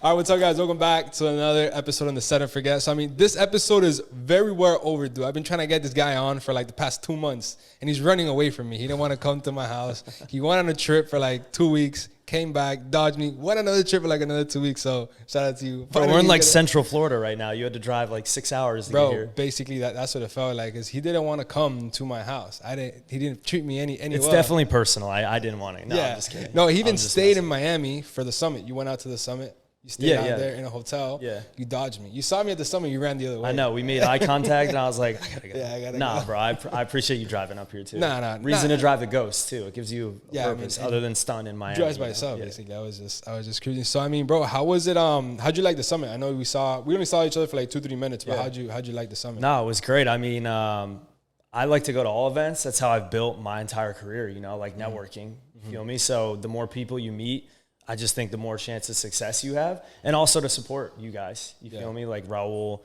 All right, what's up, guys? Welcome back to another episode on the Set and Forget. So, I mean, this episode is very well overdue. I've been trying to get this guy on for like the past 2 months, and he's running away from me. He didn't want to come to my house. He went on a trip for like 2 weeks, came back, dodged me, went another trip for like another 2 weeks. So, shout out to you. Bro, we're in like Central Florida right now. You had to drive like 6 hours to get here. Basically, that's what it felt like, is he didn't want to come to my house. He didn't treat me any It's well. definitely personal. I didn't want to. No, I'm just kidding. No, he even stayed in Miami for the summit. You went out to the summit. You stayed out there in a hotel. Yeah. You dodged me. You saw me at the summit. You ran the other way. I know. We made eye contact, and I was like, I gotta go. I gotta go. bro. I appreciate you driving up here, too. Reason to drive the Ghost, too. It gives you a purpose other than stun in Miami. Drives by itself, basically. I was just cruising. So, I mean, bro, how was it? How'd you like the summit? I know we only saw each other for like 2-3 minutes, but how'd you like the summit? No, it was great. I mean, I like to go to all events. That's how I've built my entire career, like networking. You feel me? So the more people you meet, I just think the more chance of success you have, and also to support you guys. You feel me? Like Raul,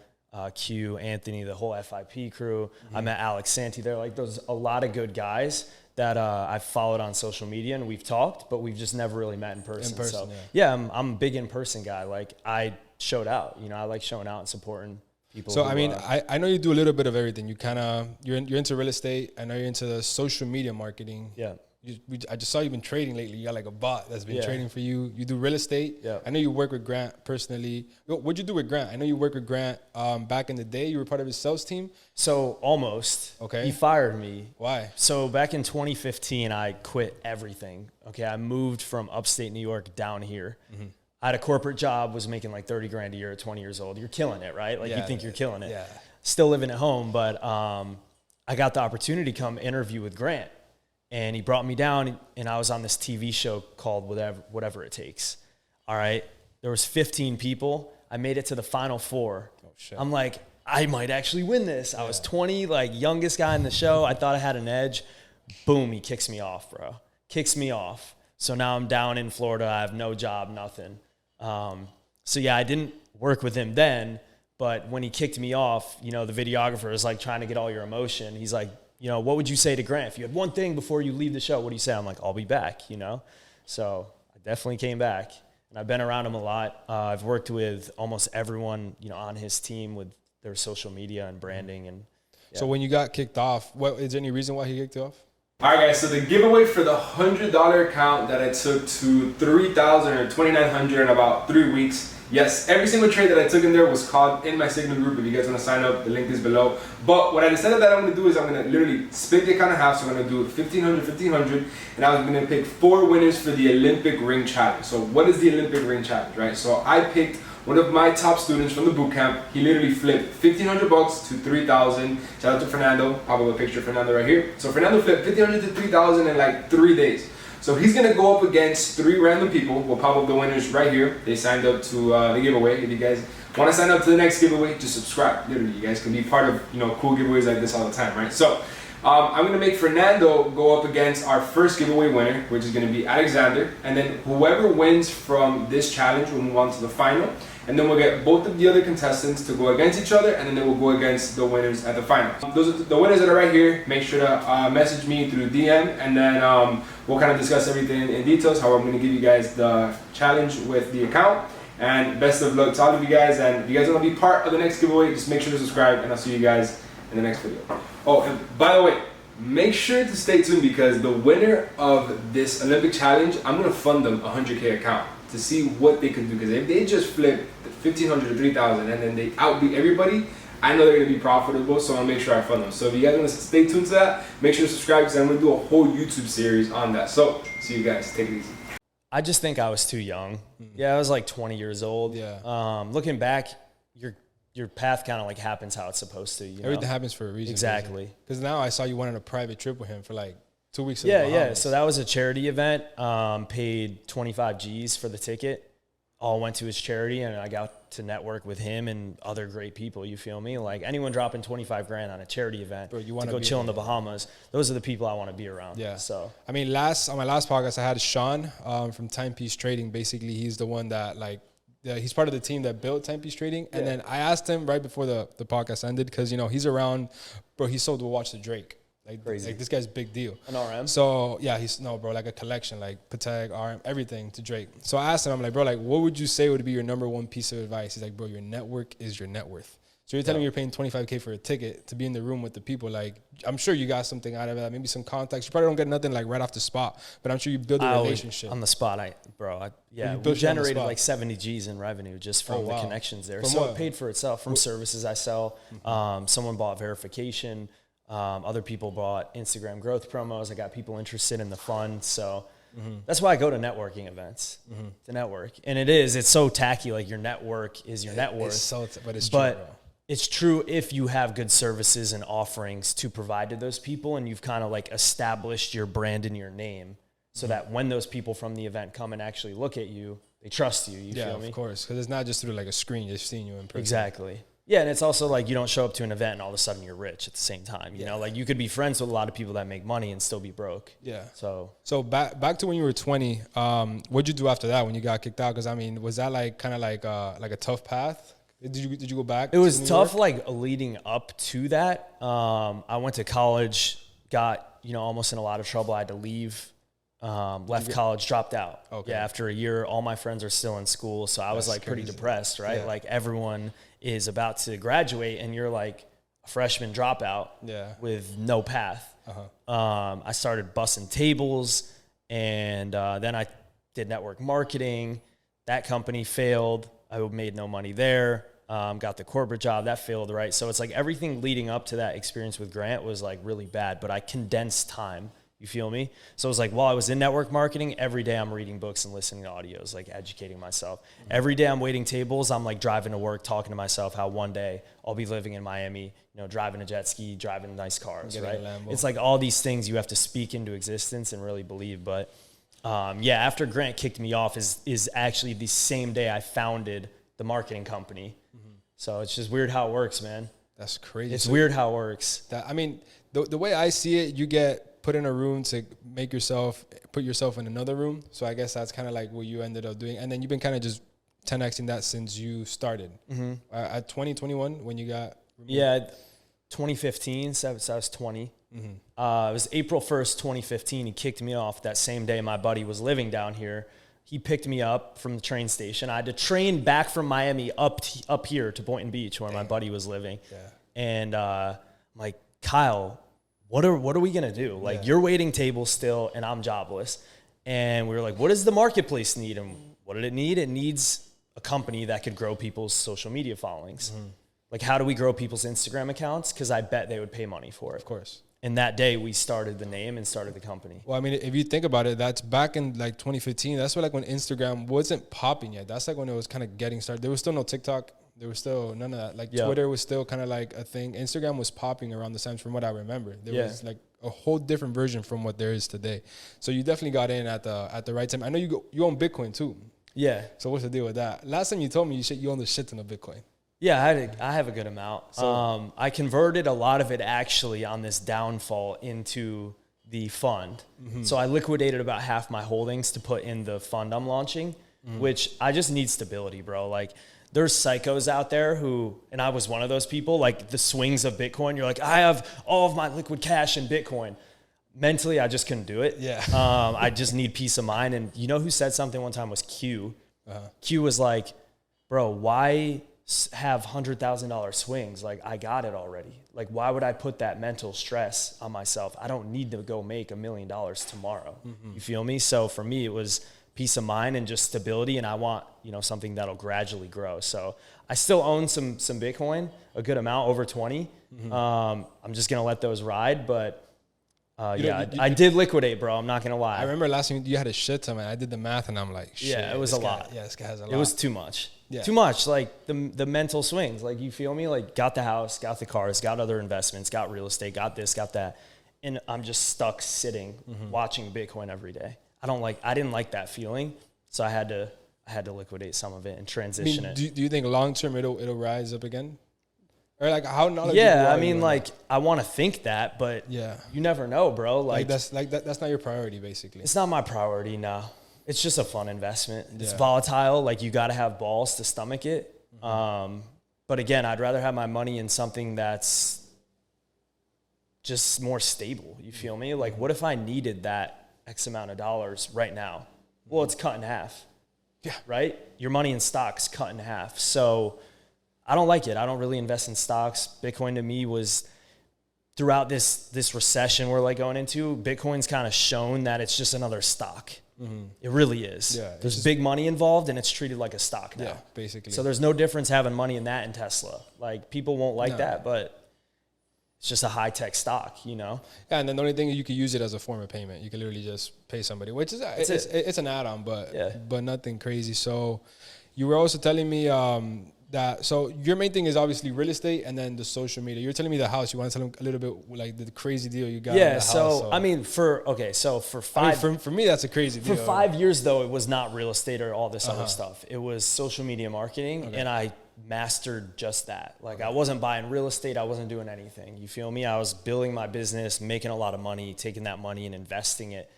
Q, Anthony, the whole FIP crew. I met Alex Santi there. Like, there's a lot of good guys that I've followed on social media, and we've talked, but we've just never really met in person. So I'm a big in-person guy. Like, I showed out. I like showing out and supporting people. So, I mean, I know you do a little bit of everything. You're into real estate. I know you're into the social media marketing. Yeah. I just saw you've been trading lately. You got like a bot that's been trading for you. You do real estate. Yeah. I know you work with Grant personally. What'd you do with Grant? I know you worked with Grant back in the day. You were part of his sales team. So almost. Okay. He fired me. Why? So back in 2015, I quit everything. Okay. I moved from upstate New York down here. Mm-hmm. I had a corporate job, was making like 30 grand a year at 20 years old. You're killing it, right? Like you think you're killing it. Yeah. Still living at home, but I got the opportunity to come interview with Grant. And he brought me down, and I was on this TV show called Whatever It Takes. All right? There was 15 people. I made it to the final 4. Oh, shit. I'm like, I might actually win this. I was 20, like, youngest guy in the show. I thought I had an edge. Boom, he kicks me off, bro. Kicks me off. So now I'm down in Florida. I have no job, nothing. I didn't work with him then, but when he kicked me off, the videographer is, like, trying to get all your emotion. He's like, what would you say to Grant? If you had one thing before you leave the show, what do you say? I'm like, I'll be back, So I definitely came back, and I've been around him a lot. I've worked with almost everyone, on his team with their social media and branding. And So when you got kicked off, is there any reason why he kicked you off? All right, guys, so the giveaway for the $100 account that I took to $3,000 or $2,900 in about 3 weeks. Yes, every single trade that I took in there was called in my Signal group. If you guys want to sign up, the link is below. But what I decided that I'm going to do is I'm going to literally split the account in half. So I'm going to do 1,500, 1,500, and I was going to pick 4 winners for the Olympic Ring Challenge. So what is the Olympic Ring Challenge, right? So I picked one of my top students from the boot camp. He literally flipped $1,500 to $3,000. Shout out to Fernando. Pop up a picture of Fernando right here. So Fernando flipped $1,500 to $3,000 in like 3 days. So he's going to go up against 3 random people. We'll pop up the winners right here. They signed up to the giveaway. If you guys want to sign up to the next giveaway, just subscribe. Literally, you guys can be part of cool giveaways like this all the time, right? So I'm going to make Fernando go up against our first giveaway winner, which is going to be Alexander. And then whoever wins from this challenge will move on to the final. And then we'll get both of the other contestants to go against each other, and then they will go against the winners at the final. Those are the winners that are right here. Make sure to message me through DM, and then we'll kind of discuss everything in details, how I'm going to give you guys the challenge with the account. And best of luck to all of you guys. And if you guys want to be part of the next giveaway, just make sure to subscribe, and I'll see you guys in the next video. Oh, and by the way, make sure to stay tuned, because the winner of this Olympic challenge, I'm going to fund them a 100K account to see what they can do. Because if they just flip $1,500 to $3,000 and then they outbeat everybody, I know they're going to be profitable, so I'll make sure I fund them. So if you guys want to stay tuned to that, make sure to subscribe, because I'm going to do a whole YouTube series on that. So see you guys. Take it easy. I just think I was too young. Yeah, I was like 20 years old. Yeah. Looking back, your path kind of like happens how it's supposed to. Everything happens for a reason. Exactly. Because now I saw you went on a private trip with him for like 2 weeks. Yeah. So that was a charity event. Paid 25 G's for the ticket. All went to his charity, and I got to network with him and other great people. You feel me? Like, anyone dropping 25 grand on a charity event, to go chill in the Bahamas, those are the people I want to be around. Yeah. So I mean, on my last podcast, I had Sean from Timepiece Trading. Basically, he's the one that he's part of the team that built Timepiece Trading. And then I asked him right before the podcast ended, because he's around, bro. He sold the watch to Drake. Like, Crazy. like this guy's big deal. An RM? So yeah, bro, like a collection, like Patek, RM, everything to Drake. So I asked him, I'm like, bro, like what would you say would be your number one piece of advice? He's like, bro, your network is your net worth. So you're telling me you're paying $25K for a ticket to be in the room with the people. Like, I'm sure you got something out of that, maybe some context. You probably don't get nothing like right off the spot, but I'm sure you build a relationship. On the spot, we generated like 70 G's in revenue just from the connections there. So it paid for itself from services I sell. Someone bought verification. Other people bought Instagram growth promos. I got people interested in the fund. So that's why I go to networking events to network. And it's so tacky. Like your network is your net worth. But it's true, bro. It's true if you have good services and offerings to provide to those people and you've kind of like established your brand and your name so that when those people from the event come and actually look at you, they trust you. You feel me? Of course. Because it's not just through like a screen, just seeing you in person. Exactly. Yeah, and it's also like you don't show up to an event and all of a sudden you're rich at the same time. You know, like you could be friends with a lot of people that make money and still be broke. Yeah. So back to when you were 20, what'd you do after that when you got kicked out? Because I mean, was that like kind of like a tough path? Did you go back? It was tough, like leading up to that. I went to college, got almost in a lot of trouble. I had to leave. Left college, dropped out. Okay. Yeah, after a year, all my friends are still in school, so I was like pretty depressed, right? Yeah. Like everyone is about to graduate, and you're like a freshman dropout with no path. I started bussing tables, and then I did network marketing. That company failed. I made no money there. Got the corporate job, that failed, right? So it's like everything leading up to that experience with Grant was like really bad, but I condensed time. You feel me? So it was like while I was in network marketing, every day I'm reading books and listening to audios, like educating myself. Every day I'm waiting tables, I'm like driving to work, talking to myself how one day I'll be living in Miami, driving a jet ski, driving nice cars, right? It's like all these things you have to speak into existence and really believe. But after Grant kicked me off is actually the same day I founded the marketing company. So it's just weird how it works, man. That's crazy. It's weird how it works. I mean, the way I see it, you get put in a room to put yourself in another room. So I guess that's kind of like what you ended up doing. And then you've been kind of just 10xing that since you started. At 2021 when you got removed? Yeah, 2015, so I was 20. It was April 1st, 2015. He kicked me off that same day. My buddy was living down here. He picked me up from the train station. I had to train back from Miami up here to Boynton Beach where my buddy was living. Yeah. And I'm like, Kyle, what are we going to do? Like, you're waiting tables still, and I'm jobless. And we were like, what does the marketplace need? And what did it need? It needs a company that could grow people's social media followings. Like, how do we grow people's Instagram accounts? Because I bet they would pay money for it. Of course. And that day we started the name and started the company. Well, I mean, if you think about it, that's back in like 2015. That's when Instagram wasn't popping yet. That's like when it was kind of getting started. There was still no TikTok. There was still none of that. Like Twitter was still kind of like a thing. Instagram was popping around the time from what I remember. There was like a whole different version from what there is today. So you definitely got in at the right time. I know you own Bitcoin too. Yeah. So what's the deal with that? Last time you told me you owned a shit ton of Bitcoin. Yeah, I have a good amount. So, I converted a lot of it actually on this downfall into the fund. So I liquidated about half my holdings to put in the fund I'm launching, which I just need stability, bro. Like there's psychos out there who, and I was one of those people, like the swings of Bitcoin. You're like, I have all of my liquid cash in Bitcoin. Mentally, I just couldn't do it. Yeah. I just need peace of mind. And you know who said something one time was Q. Q was like, bro, why have $100,000 swings? Like I got it already. Like why would I put that mental stress on myself? I don't need to go make $1 million tomorrow. You feel me? So for me, it was peace of mind and just stability. And I want, something that'll gradually grow. So I still own some Bitcoin, a good amount, over 20. I'm just going to let those ride. But I did liquidate, bro. I'm not going to lie. I remember last time you had a shit ton, man. I did the math and I'm like, shit. Yeah, it was a lot. Yeah, this guy has a lot. It was too much. Yeah. Too much, like the mental swings. Like, you feel me? Like, got the house, got the cars, got other investments, got real estate, got this, got that. And I'm just stuck sitting, watching Bitcoin every day. I didn't like that feeling. So I had to liquidate some of it and transition it. Do you think long term it'll rise up again? Or like how knowledgeable? Yeah, I mean, like I want to think that, but you never know, bro. Like that's not your priority, basically. It's not my priority, no. It's just a fun investment. It's volatile. Like you got to have balls to stomach it. But again, I'd rather have my money in something that's just more stable. You feel me? Like, what if I needed that X amount of dollars right now? Well, it's cut in half. Yeah. Right? Your money in stocks cut in half. So I don't like it. I don't really invest in stocks. Bitcoin to me was, throughout this recession we're like going into, Bitcoin's kind of shown that it's just another stock. It really is. Yeah, there's big money involved, and it's treated like a stock now. Yeah, basically. So there's no difference having money in that and Tesla. Like, people won't like that, but it's just a high-tech stock, you know? Yeah, and then the only thing, you can use it as a form of payment. You can literally just pay somebody, which is it's an add-on, but nothing crazy. So you were also telling me that, so your main thing is obviously real estate and then the social media. You're telling me the house. You want to tell them a little bit like the crazy deal you got? Yeah, the so, house, I mean, for 5... for me, that's a crazy deal. For 5 years, though, it was not real estate or all this other stuff. It was social media marketing, and I mastered just that. Like, I wasn't buying real estate. I wasn't doing anything. You feel me? I was building my business, making a lot of money, taking that money and investing it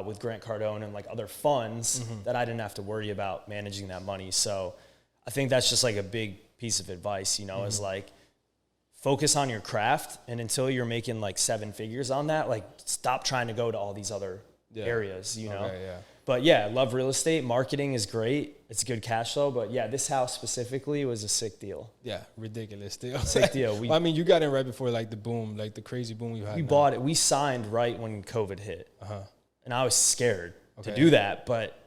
with Grant Cardone and like other funds that I didn't have to worry about managing that money. So I think that's just like a big piece of advice, you know, is like, focus on your craft, and until you're making like 7 figures on that, like, stop trying to go to all these other areas, you know? But yeah, I love real estate. Marketing is great. It's good cash flow. But yeah, this house specifically was a sick deal. Yeah, ridiculous deal. Sick deal. I mean, you got in right before like the boom, like the crazy boom you had. We bought it. We signed right when COVID hit. And I was scared to do that. But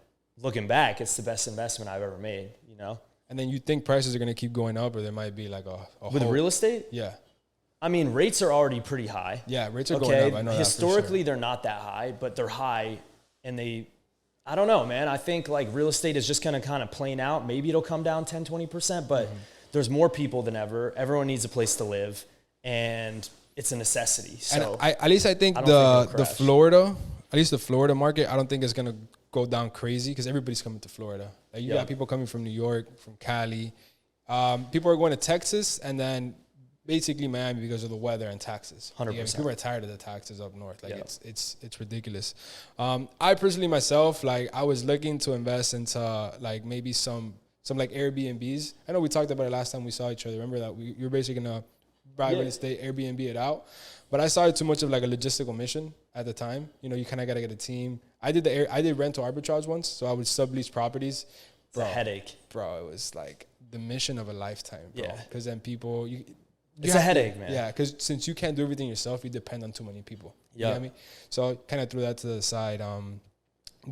looking back, it's the best investment I've ever made, you know? And then you think prices are going to keep going up, or there might be like a with real estate? Yeah. I mean, rates are already pretty high. Yeah, rates are going up. I know historically, they're not that high, but they're high, and I don't know, man. I think like real estate is just going to kind of plane out. Maybe it'll come down 10, 20%, but there's more people than ever. Everyone needs a place to live, and it's a necessity. So and at least I think the Florida market, I don't think it's going to go down crazy because everybody's coming to Florida. Like, you got people coming from New York, from Cali. People are going to Texas, and then basically Miami because of the weather and taxes. 100%. People are tired of the taxes up north. Like, it's ridiculous. I personally myself, like, I was looking to invest into like maybe some like Airbnbs. I know we talked about it last time we saw each other. Remember that you're basically gonna buy real estate, Airbnb it out. But I saw it too much of like a logistical mission at the time. You know, you kind of got to get a team. I did rental arbitrage once, so I would sublease properties. It's a headache. Bro, it was like the mission of a lifetime, bro. Yeah. Because then people... It's a headache, man. Yeah, because since you can't do everything yourself, you depend on too many people. Yeah. You know what I mean? So I kind of threw that to the side.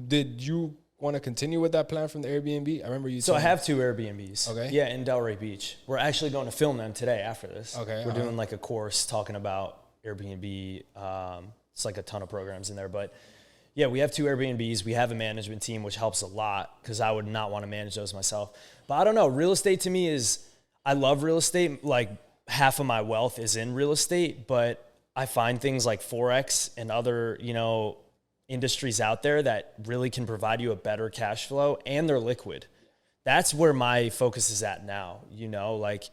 Did you want to continue with that plan from the Airbnb? I remember you. So I have 2 Airbnbs. Okay. Yeah, in Delray Beach. We're actually going to film them today after this. Okay. We're doing like a course talking about Airbnb. It's like a ton of programs in there, but yeah, we have 2 Airbnbs. We have a management team, which helps a lot because I would not want to manage those myself. But I don't know. Real estate to me is, I love real estate. Like, half of my wealth is in real estate, but I find things like Forex and other, you know, industries out there that really can provide you a better cash flow, and they're liquid. That's where my focus is at now. You know, like,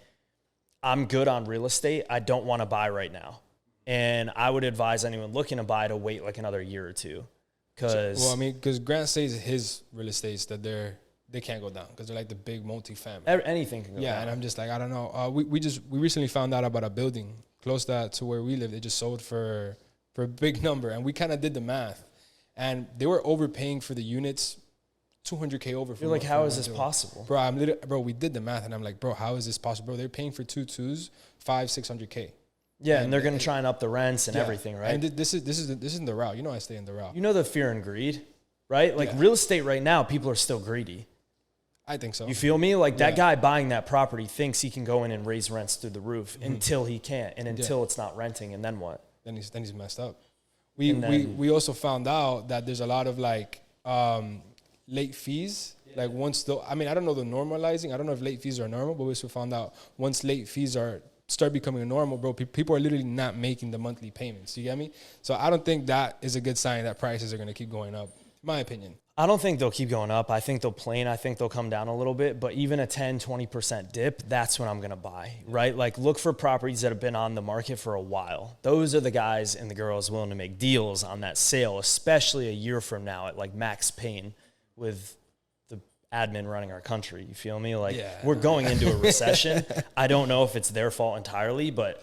I'm good on real estate. I don't want to buy right now. And I would advise anyone looking to buy to wait like another year or two. Because Grant says his real estates that they can't go down because they're like the big multi-family. Anything can go down. Yeah, and I'm just like, I don't know. We recently found out about a building close to where we live. They just sold for a big number, and we kind of did the math, and they were overpaying for the units, $200K over. You're like, how is this possible, bro? We did the math, and I'm like, bro, how is this possible, bro? They're paying for 2 twos, $500-600K. Yeah, and they're going to try and up the rents and everything, right? And this isn't the route. You know, I stay in the route. You know the fear and greed, right? Like, real estate right now, people are still greedy. I think so. You feel me? Like, that guy buying that property thinks he can go in and raise rents through the roof until he can't, and until it's not renting, and then what? Then he's messed up. We also found out that there's a lot of like late fees. Like, once I don't know the normalizing. I don't know if late fees are normal, but we also found out once late fees start becoming normal, bro, people are literally not making the monthly payments. You get me? So I don't think that is a good sign that prices are going to keep going up, in my opinion. I don't think they'll keep going up. I think they'll plane. I think they'll come down a little bit. But even a 10, 20% dip, that's when I'm going to buy, right? Like, look for properties that have been on the market for a while. Those are the guys and the girls willing to make deals on that sale, especially a year from now at like max pain with the admin running our country. You feel me? Like, we're going into a recession. I don't know if it's their fault entirely, but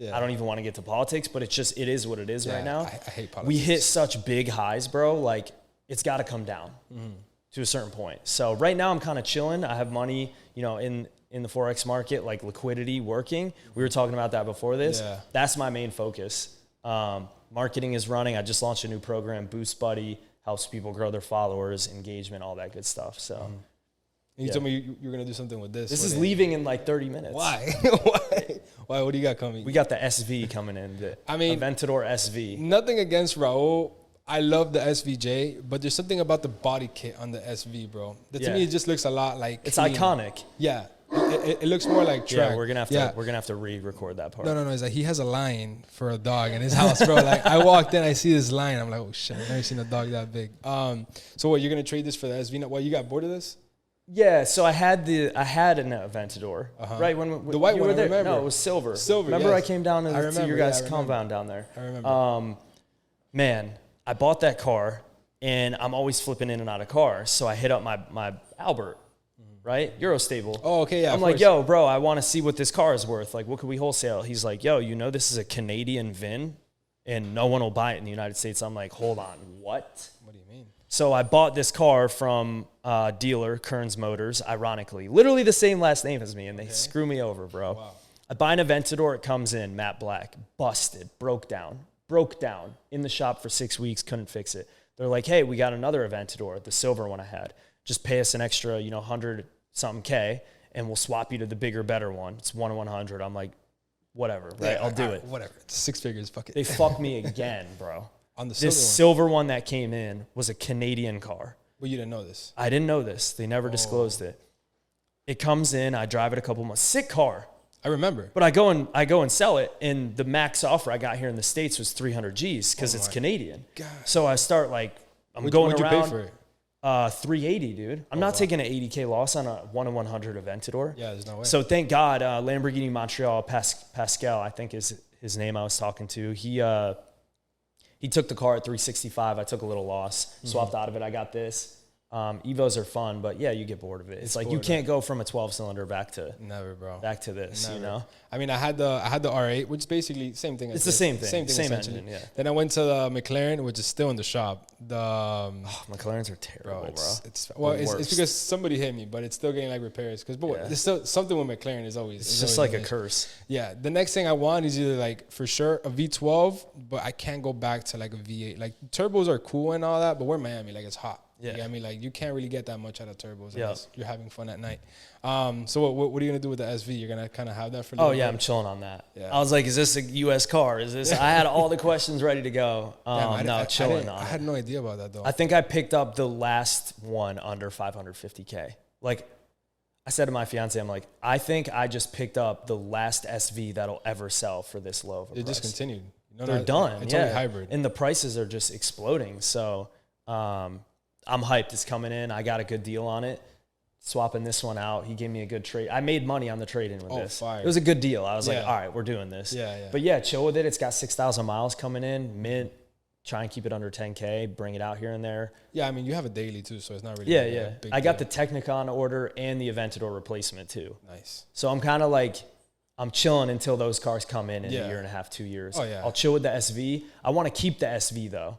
I don't even want to get to politics, but it is what it is right now. I hate politics. We hit such big highs, bro. Like, it's got to come down to a certain point. So right now I'm kind of chilling. I have money, you know, in the Forex market, like liquidity working. We were talking about that before this. Yeah. That's my main focus. Marketing is running. I just launched a new program, Boost Buddy, helps people grow their followers, engagement, all that good stuff. So you told me you were going to do something with this. This is leaving in like 30 minutes. Why? Why? What do you got coming? We got the SV coming in. Aventador SV. Nothing against Raul. I love the SVJ, but there's something about the body kit on the SV, bro. That to me, it just looks a lot like it's clean. Iconic. Yeah. It looks more like track. Yeah, we're gonna have to re-record that part. No. It's like he has a line for a dog in his house, bro. Like I walked in, I see this line, I'm like, oh shit, I've never seen a dog that big. So what, you're gonna trade this for the SV? What, you got bored of this? Yeah, so I had an Aventador, right? When the white you one, were there. I remember. No, it was silver. Silver. Remember, yes. I came down to your guys' compound down there. I remember. Man, I bought that car, and I'm always flipping in and out of cars. So I hit up my Albert, right? Eurostable. Oh, okay, yeah. I'm like, yo, bro, I want to see what this car is worth. Like, what could we wholesale? He's like, yo, you know this is a Canadian VIN, and no one will buy it in the United States. I'm like, hold on, what? What do you mean? So I bought this car from dealer, Kearns Motors, ironically. Literally the same last name as me, and they screw me over, bro. Wow. I buy an Aventador, it comes in, matte black, busted, broke down in the shop for 6 weeks, couldn't fix it. They're like, hey, we got another Aventador, the silver one I had. Just pay us an extra, 100-something K, and we'll swap you to the bigger, better one. It's 1/100. I'm like, whatever, right? I'll do it. Whatever. It's 6 figures, fuck it. They fucked me again, bro. On the silver one that came in was a Canadian car. Well, you didn't know this. I didn't know this. They never disclosed it. It comes in. I drive it a couple months. Sick car. I remember. But I go and sell it, and the max offer I got here in the States was 300 G's because it's Canadian. God. So I start like What'd you pay for it? 380, dude. I'm not taking an 80K loss on a 1/100 Aventador. Yeah, there's no way. So thank God, Lamborghini Montreal, Pascal, I think is his name I was talking to. He took the car at 365. I took a little loss, swapped out of it. I got this. Evos are fun, but yeah, you get bored of it. It's like you can't go from a 12-cylinder back to this. Never. You know. I mean, I had the R8, which is basically same thing. It's the same thing. Same engine. Yeah. Then I went to the McLaren, which is still in the shop. McLarens are terrible, bro. It's because somebody hit me, but it's still getting like repairs. There's still something with McLaren is always. It's just like a curse. Yeah. The next thing I want is either like for sure a V12, but I can't go back to like a V8. Like turbos are cool and all that, but we're Miami, like it's hot. Yeah, you know what I mean, like you can't really get that much out of turbos unless you're having fun at night. So what are you gonna do with the SV? You're gonna kind of have that for? I'm chilling on that. Yeah. I was like, is this a U.S. car? Is this? I had all the questions ready to go. Chilling on it. I had no idea about that though. I think I picked up the last one under 550K. Like I said to my fiance, I'm like, I think I just picked up the last SV that'll ever sell for this low of a price. It discontinued. They're done. It's only hybrid, and the prices are just exploding. So. I'm hyped. It's coming in. I got a good deal on it. Swapping this one out. He gave me a good trade. I made money on the trade-in with this. Fire. It was a good deal. I was like, all right, we're doing this. Yeah. But yeah, chill with it. It's got 6,000 miles coming in. Mint. Try and keep it under 10K. Bring it out here and there. Yeah, I mean, you have a daily too, so it's not really a big I got the Technicon order and the Aventador replacement too. Nice. So I'm kind of like, I'm chilling until those cars come in a year and a half, 2 years. Oh, yeah. I'll chill with the SV. I want to keep the SV though.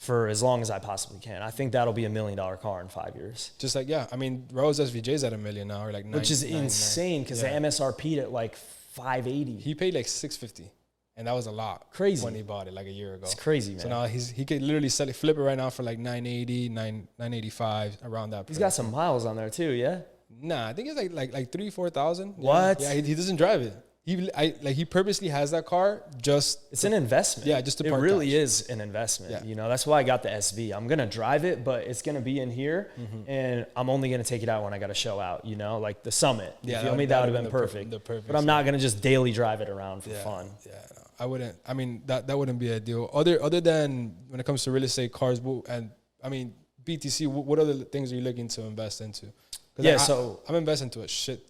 For as long as I possibly can. I think that'll be $1 million car in 5 years. Just like, I mean, Rose SVJ's at $1 million now, or like which is insane because the MSRP'd at like 580. He paid like 650, and that was a lot. Crazy when he bought it like a year ago. It's crazy, man. So now he could literally flip it right now for like 980, 985 around that price. He's got some miles on there too, yeah. Nah, I think it's like 3,000-4,000. What? Yeah, he doesn't drive it. He purposely has that car it's an investment. Yeah, just to park. It really is an investment. Yeah. That's why I got the SV. I'm gonna drive it, but it's gonna be in here, and I'm only gonna take it out when I got to show out. Like the Summit. You feel me? That would have been perfect. But I'm not gonna just daily drive it around for fun. Yeah, no, I wouldn't. I mean, that wouldn't be a deal. Other than when it comes to real estate, cars, and I mean BTC. What other things are you looking to invest into? So I'm investing into a shit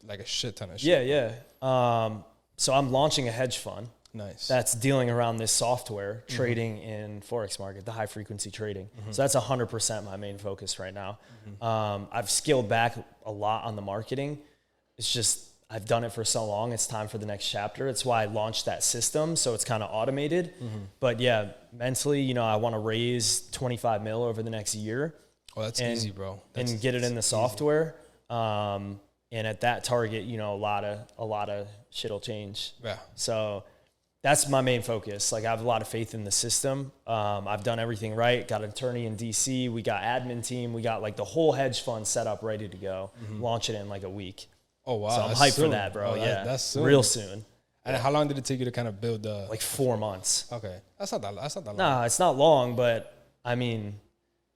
ton of shit. Yeah. So I'm launching a hedge fund. Nice. That's dealing around this software, trading in Forex market, the high frequency trading. So that's 100% my main focus right now. I've scaled back a lot on the marketing. It's just, I've done it for so long. It's time for the next chapter. It's why I launched that system. So it's kind of automated. But yeah, mentally, you know, I want to raise 25 mil over the next year. Oh, that's easy, bro. And get it in the software. And at that target, you know, a lot of shit will change. Yeah. So that's my main focus. Like, I have a lot of faith in the system. I've done everything right. Got an attorney in DC. We got admin team. We got like the whole hedge fund set up, ready to go. Launch it in like a week. Oh, wow. So I'm hyped for that, bro. Oh, that's soon. Real soon. And how long did it take you to kind of build the... Like 4 months. Okay. That's not that long. Nah, it's not long, but I mean...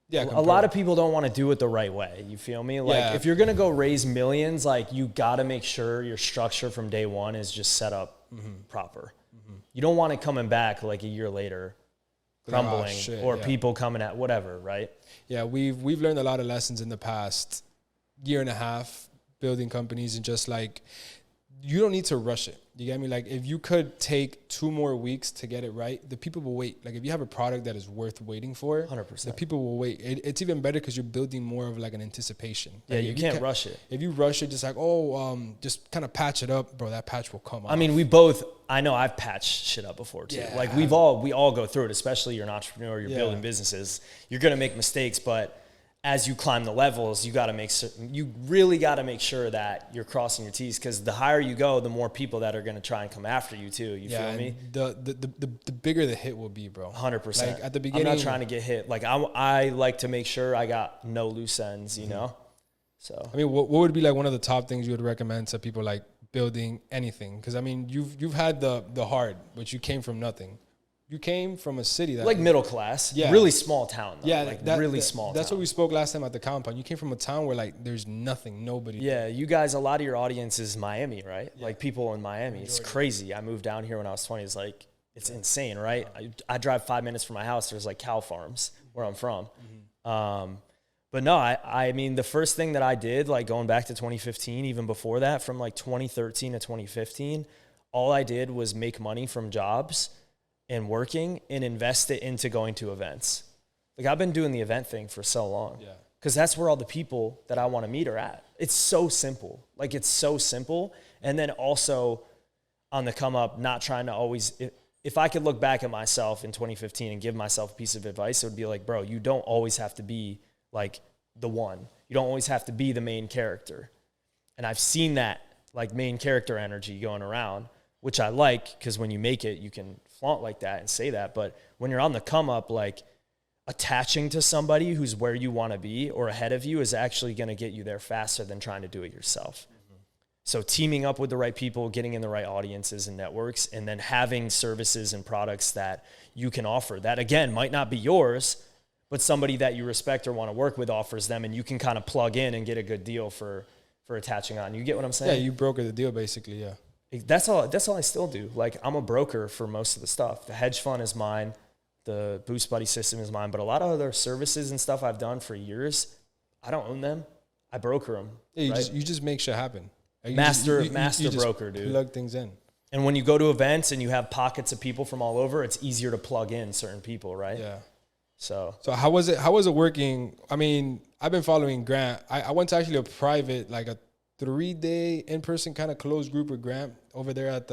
Yeah, a lot of people don't want to do it the right way. You feel me? Like, if you're going to go raise millions, like, you got to make sure your structure from day one is just set up proper. You don't want it coming back like a year later, crumbling, people coming at whatever, right? Yeah, we've learned a lot of lessons in the past year and a half building companies, and just like, you don't need to rush it. You get me? Like, if you could take 2 more weeks to get it right, the people will wait. Like, if you have a product that is worth waiting for, 100%, the people will wait. It's even better because you're building more of like an anticipation. Yeah, like, you can't rush it. If you rush it, just like, just kind of patch it up, bro, that patch will come off. I mean, I know I've patched shit up before too. Yeah. Like, we all go through it, especially you're an entrepreneur, you're building businesses. You're going to make mistakes, but as you climb the levels, you really got to make sure that you're crossing your T's, because the higher you go, the more people that are going to try and come after you too. You feel me? The bigger the hit will be, bro. 100%. Like, at the beginning, I'm not trying to get hit. Like, I like to make sure I got no loose ends, you know? So, I mean, what would be like one of the top things you would recommend to people like building anything? Because I mean, you've had the hard, but you came from nothing. You came from a city that... Like middle class. Yeah. Really small town, though. Yeah. Like, really small town. That's what we spoke last time at the compound. You came from a town where, like, there's nothing, nobody. Yeah, you guys, a lot of your audience is Miami, right? Yeah. Like, people in Miami. It's crazy. I moved down here when I was 20. It's like, it's insane, right? I drive 5 minutes from my house. There's, like, cow farms where I'm from. But no, I mean, the first thing that I did, like, going back to 2015, even before that, from, like, 2013 to 2015, all I did was make money from jobs and working and invest it into going to events. Like, I've been doing the event thing for so long. Yeah. Because that's where all the people that I want to meet are at. It's so simple. Like, it's so simple. And then also on the come up, not trying to always, if I could look back at myself in 2015 and give myself a piece of advice, it would be like, bro, you don't always have to be like the one. You don't always have to be the main character. And I've seen that, like, main character energy going around, which I like, because when you make it, you can flaunt like that and say that. But when you're on the come up, like, attaching to somebody who's where you want to be or ahead of you is actually going to get you there faster than trying to do it yourself. So teaming up with the right people, getting in the right audiences and networks, and then having services and products that you can offer that, again, might not be yours, but somebody that you respect or want to work with offers them, and you can kind of plug in and get a good deal for attaching on. You get what I'm saying? Yeah, you broker the deal, basically, yeah. That's all I still do. Like, I'm a broker for most of the stuff. The hedge fund is mine. The Boost Buddy system is mine. But a lot of other services and stuff I've done for years, I don't own them. I broker them. Yeah, you just make shit happen. Like, master you broker, dude. Plug things in. And when you go to events and you have pockets of people from all over, it's easier to plug in certain people, right? Yeah. So how was it working? I mean, I've been following Grant. I went to actually a private, like a 3-day in-person kind of closed group with Grant over there at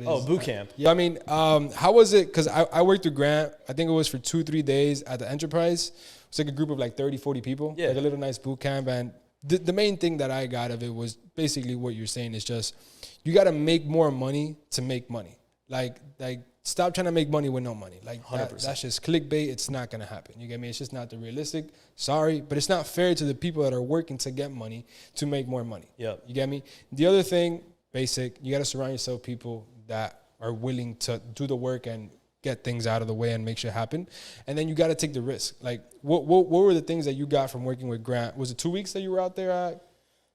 his boot camp. Yeah, I mean, how was it? Because I worked with Grant. I think it was for 2-3 days at the Enterprise. It's like a group of like 30-40 people. Yeah. Like a little nice boot camp. And the main thing that I got of it was basically what you're saying is just, you got to make more money to make money. Like stop trying to make money with no money. Like, that's just clickbait. It's not going to happen. You get me? It's just not the realistic. Sorry, but it's not fair to the people that are working to get money to make more money. Yep. You get me? The other thing, basic, you got to surround yourself with people that are willing to do the work and get things out of the way and make shit happen. And then you got to take the risk. Like, what were the things that you got from working with Grant? Was it 2 weeks that you were out there at?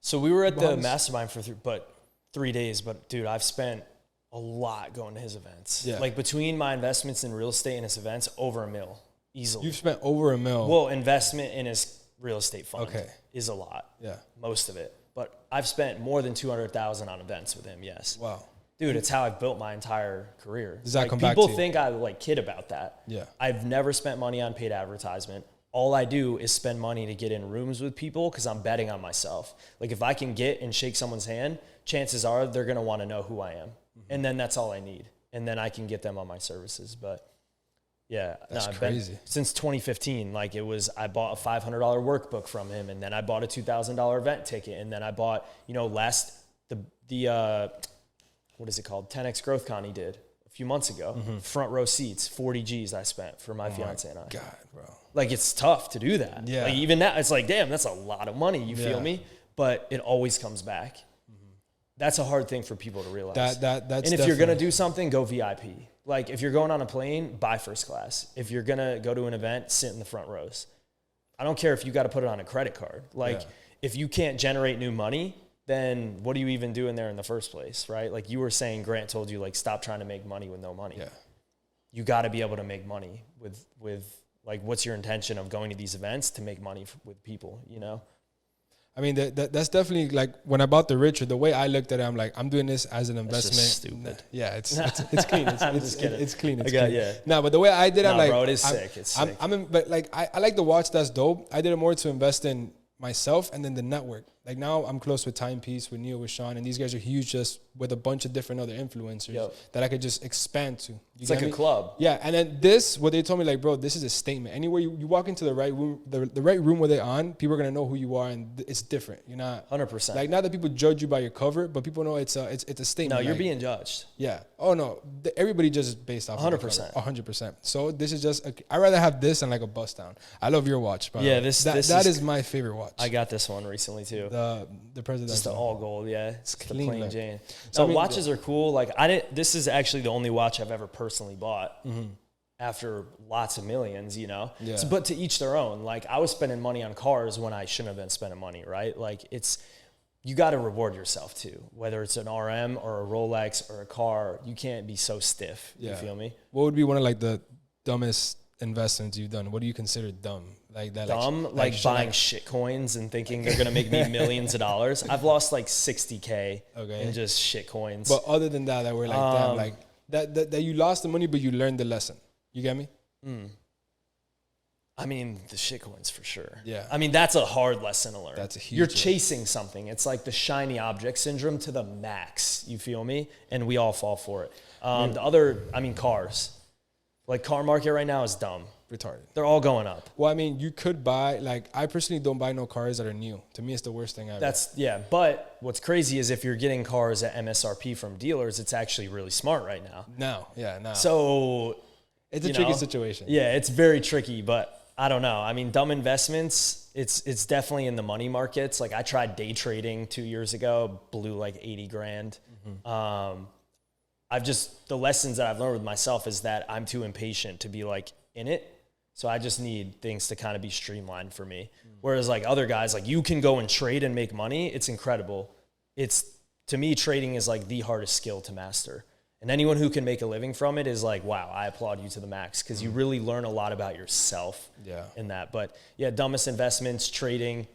So we were at the mastermind for 3 days. But, dude, I've spent a lot going to his events. Yeah. Like, between my investments in real estate and his events, over $1 million, easily. You've spent over $1 million. Well, investment in his real estate fund is a lot. Yeah. Most of it. But I've spent more than $200,000 on events with him, yes. Wow. Dude, it's how I've built my entire career. Does that come back to you? People think I kid about that. Yeah. I've never spent money on paid advertisement. all I do is spend money to get in rooms with people because I'm betting on myself. Like if I can get and shake someone's hand, chances are they're going to want to know who I am. And then that's all I need. And then I can get them on my services. But yeah, that's crazy. Since 2015, like I bought a $500 workbook from him, and then I bought a $2,000 event ticket. And then I bought, what is it called? 10X Growth Con he did a few months ago. Front row seats, 40 G's I spent for my fiance and I. God, bro. Like it's tough to do that. Yeah. Like even now, it's like, damn, that's a lot of money. You feel me? But it always comes back. That's a hard thing for people to realize. That's and if you're going to do something, go VIP. Like if you're going on a plane, buy first class. If you're going to go to an event, sit in the front rows. I don't care if you got to put it on a credit card. Like if you can't generate new money, then what are you even doing there in the first place, right? Like you were saying, Grant told you, like, stop trying to make money with no money. Yeah. You got to be able to make money with like, what's your intention of going to these events to make money with people, you know? I mean, that's definitely like when I bought the Richard, the way I looked at it, I'm like, I'm doing this as an investment. That's just stupid. Yeah, it's clean. It's clean. Yeah. No, but the way I did, I'm like, bro, it is sick. It's sick. But like, I like the watch. That's dope. I did it more to invest in myself and then the network. Like now I'm close with Timepiece, with Neil, with Sean, and these guys are huge just with a bunch of different other influencers that I could just expand to. It's like a club. Yeah, and then what they told me, like, bro, this is a statement. Anywhere you walk into the right room, the right room where they're on, people are going to know who you are, and it's different. You're not 100%. Like, not that people judge you by your cover, but people know it's a statement. No, you're being judged. Yeah. Oh, no. Everybody judges based off 100%. 100%. So this is just, I'd rather have this than like a bust down. I love your watch, bro. Yeah, that is my favorite watch. I got this one recently, too. The presidential. Just the all gold, yeah. It's clean, the plain man. Jane. So No, watches are cool. Like this is actually the only watch I've ever personally bought after lots of millions, you know? Yeah. So, but to each their own. Like I was spending money on cars when I shouldn't have been spending money, right? Like you got to reward yourself too. Whether it's an RM or a Rolex or a car, you can't be so stiff. Yeah. You feel me? What would be one of like the dumbest investments you've done? What do you consider dumb? Like that, dumb, like buying shit coins and thinking they're gonna make me millions of dollars. I've lost like $60K in just shit coins. But other than that we're like, damn, like that you lost the money, but you learned the lesson. You get me? I mean, the shit coins for sure. Yeah. I mean, that's a hard lesson to learn. That's a huge. You're chasing something. It's like the shiny object syndrome to the max. You feel me? And we all fall for it. Cars. Like car market right now is dumb. Retarded. They're all going up. Well, I mean, you could buy, like, I personally don't buy no cars that are new. To me, it's the worst thing ever. But what's crazy is if you're getting cars at MSRP from dealers, it's actually really smart right now. Now. So it's a tricky situation. Yeah, it's very tricky, but I don't know. I mean, dumb investments, it's definitely in the money markets. Like I tried day trading 2 years ago, blew like 80 grand. The lessons that I've learned with myself is that I'm too impatient to be like in it. So I just need things to kind of be streamlined for me. Whereas like other guys, like you can go and trade and make money. It's incredible. To me, trading is like the hardest skill to master. And anyone who can make a living from it is like, wow, I applaud you to the max because you really learn a lot about yourself in that. But yeah, dumbest investments, trading,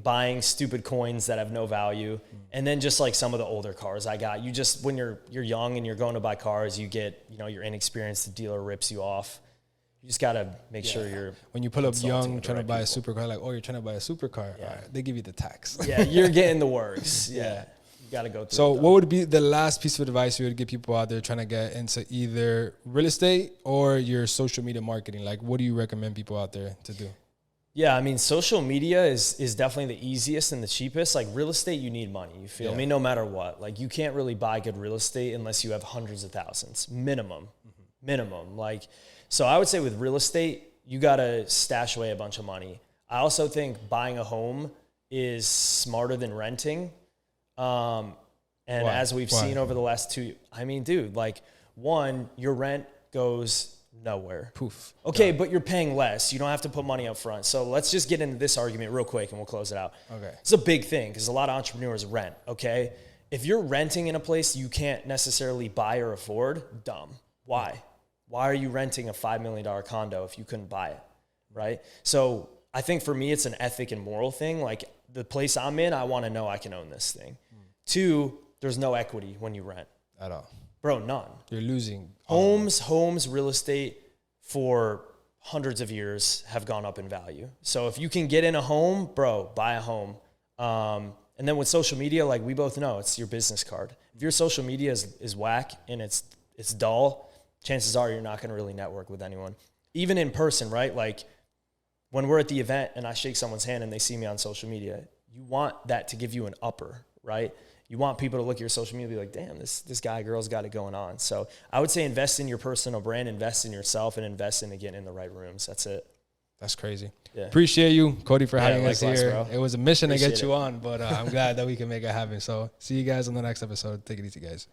buying stupid coins that have no value, and then just like some of the older cars I got. You just, when you're young and you're going to buy cars, you get, you're inexperienced, the dealer rips you off. You just got to make sure you're... When you pull up young trying to buy a supercar, like, oh, you're trying to buy a supercar. Yeah. Right, they give you the tax. Yeah, you're getting the works. Yeah. You got to go through So what would be the last piece of advice you would give people out there trying to get into either real estate or your social media marketing? Like, what do you recommend people out there to do? Yeah, I mean, social media is definitely the easiest and the cheapest. Like real estate, you need money. You feel me? No matter what. Like you can't really buy good real estate unless you have hundreds of thousands, minimum. Like, so I would say with real estate, you got to stash away a bunch of money. I also think buying a home is smarter than renting. As we've seen over the last dude, like one, your rent goes nowhere. Poof. Okay, but you're paying less. You don't have to put money up front. So let's just get into this argument real quick and we'll close it out. Okay. It's a big thing because a lot of entrepreneurs rent, okay? If you're renting in a place you can't necessarily buy or afford, dumb. Why? Why are you renting a $5 million condo if you couldn't buy it, right? So I think for me, it's an ethic and moral thing. Like the place I'm in, I want to know I can own this thing. 2, there's no equity when you rent. At all. Bro, none. You're losing. Homes, real estate for hundreds of years have gone up in value. So if you can get in a home, bro, buy a home. And then with social media, like we both know, it's your business card. If your social media is whack and it's dull, chances are you're not going to really network with anyone. Even in person, right? Like when we're at the event and I shake someone's hand and they see me on social media, you want that to give you an upper, right? You want people to look at your social media and be like, damn, this guy, girl's got it going on. So I would say invest in your personal brand, invest in yourself, and invest in getting in the right rooms. That's it. That's crazy. Yeah. Appreciate you, Cody, for having us here. Bro. It was a mission to get you it. on, but I'm glad that we can make it happen. So see you guys on the next episode. Take it easy, guys.